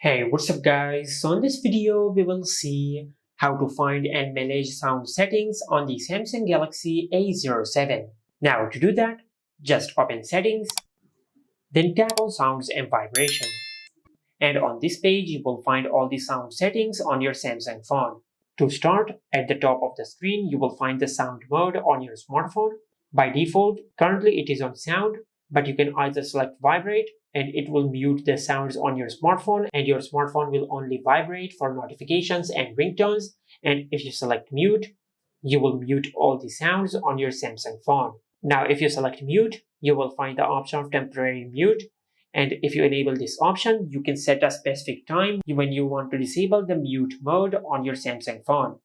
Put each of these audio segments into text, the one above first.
Hey, what's up guys? So in this video, we will see how to find and manage sound settings on the Samsung Galaxy A07. Now to do that, just open settings, then tap on sounds and vibration. And on this page, you will find all the sound settings on your Samsung phone. To start, at the top of the screen, you will find the sound mode on your smartphone. By default, currently it is on sound, but you can either select vibrate and it will mute the sounds on your smartphone and your smartphone will only vibrate for notifications and ringtones. And if you select mute, you will mute all the sounds on your Samsung phone. Now, if you select mute, you will find the option of temporary mute. And if you enable this option, you can set a specific time when you want to disable the mute mode on your Samsung phone.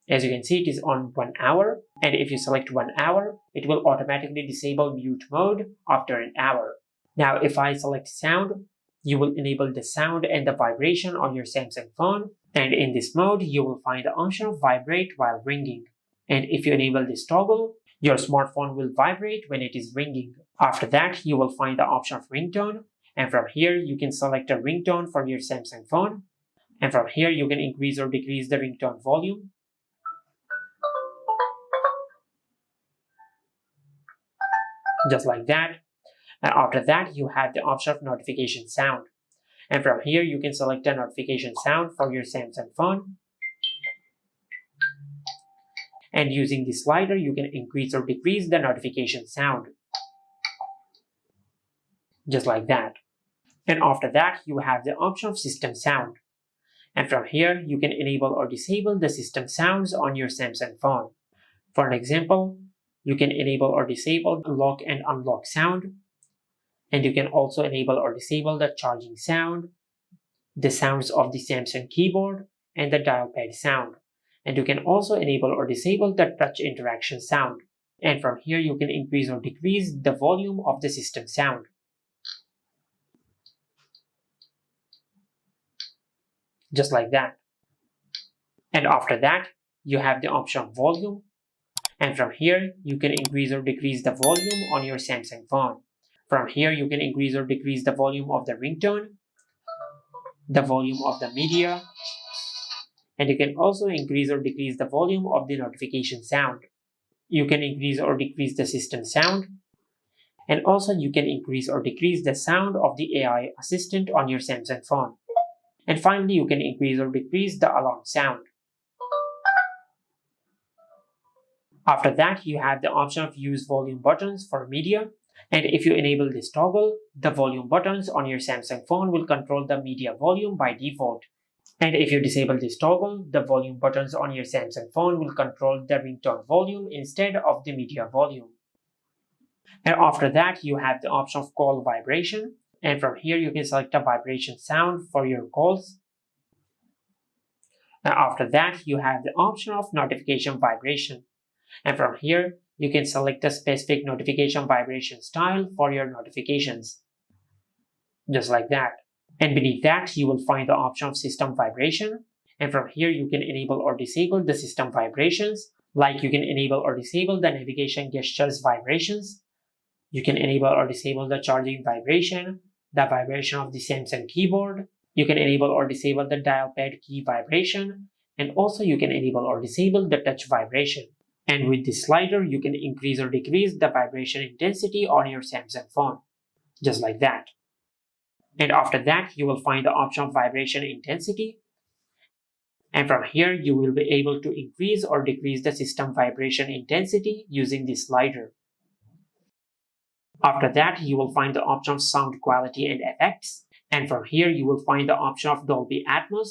As you can see, it is on 1 hour. And if you select 1 hour, it will automatically disable mute mode after an hour. Now, if I select sound, you will enable the sound and the vibration on your Samsung phone. And in this mode, you will find the option of vibrate while ringing. And if you enable this toggle, your smartphone will vibrate when it is ringing. After that, you will find the option of ringtone. And from here, you can select a ringtone for your Samsung phone. And from here, you can increase or decrease the ringtone volume. Just like that. And after that, you have the option of notification sound. And from here, you can select a notification sound for your Samsung phone. And using this slider, you can increase or decrease the notification sound. Just like that. And after that, you have the option of system sound. And from here, you can enable or disable the system sounds on your Samsung phone. For an example, you can enable or disable the lock and unlock sound. And you can also enable or disable the charging sound, the sounds of the Samsung keyboard, and the dial pad sound. And you can also enable or disable the touch interaction sound. And from here, you can increase or decrease the volume of the system sound. Just like that. And after that, you have the option of volume. And from here, you can increase or decrease the volume on your Samsung phone. From here, you can increase or decrease the volume of the ringtone, the volume of the media, and you can also increase or decrease the volume of the notification sound. You can increase or decrease the system sound, and also you can increase or decrease the sound of the AI assistant on your Samsung phone. And finally, you can increase or decrease the alarm sound. After that, you have the option of use volume buttons for media. And if you enable this toggle, the volume buttons on your Samsung phone will control the media volume by default. And if you disable this toggle, the volume buttons on your Samsung phone will control the ringtone volume instead of the media volume. And after that, you have the option of call vibration. And from here, you can select a vibration sound for your calls. And after that, you have the option of notification vibration. And from here, you can select a specific notification vibration style for your notifications. Just like that. And beneath that, you will find the option of system vibration. And from here, you can enable or disable the system vibrations. Like you can enable or disable the navigation gestures vibrations. You can enable or disable the charging vibration, the vibration of the Samsung keyboard. You can enable or disable the dial pad key vibration. And also you can enable or disable the touch vibration. And with this slider, you can increase or decrease the vibration intensity on your Samsung phone. Just like that. And after that, you will find the option of vibration intensity. And from here, you will be able to increase or decrease the system vibration intensity using this slider. After that, you will find the option of sound quality and effects. And from here, you will find the option of Dolby Atmos.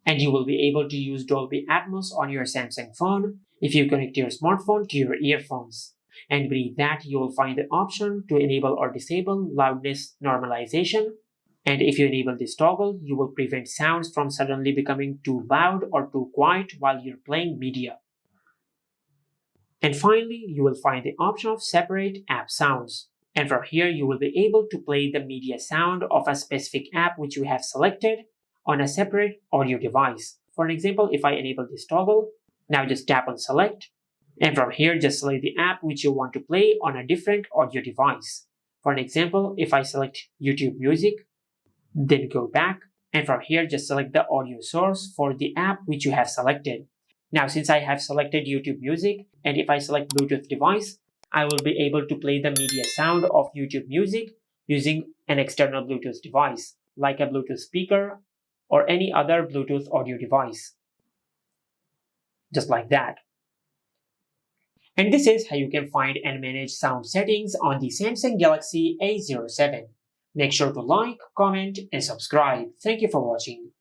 And you will be able to use Dolby Atmos on your Samsung phone if you connect your smartphone to your earphones. And beneath that, you will find the option to enable or disable loudness normalization. And if you enable this toggle, you will prevent sounds from suddenly becoming too loud or too quiet while you're playing media. And finally, you will find the option of separate app sounds. And from here, you will be able to play the media sound of a specific app which you have selected on a separate audio device. For an example, if I enable this toggle, now just tap on select. And from here, just select the app which you want to play on a different audio device. For an example, if I select YouTube Music, then go back, And from here, just select the audio source for the app which you have selected. Now, since I have selected YouTube Music, and if I select Bluetooth device, I will be able to play the media sound of YouTube Music using an external Bluetooth device, like a Bluetooth speaker or any other Bluetooth audio device. Just like that. And this is how you can find and manage sound settings on the Samsung Galaxy A07. Make sure to like, comment, and subscribe. Thank you for watching.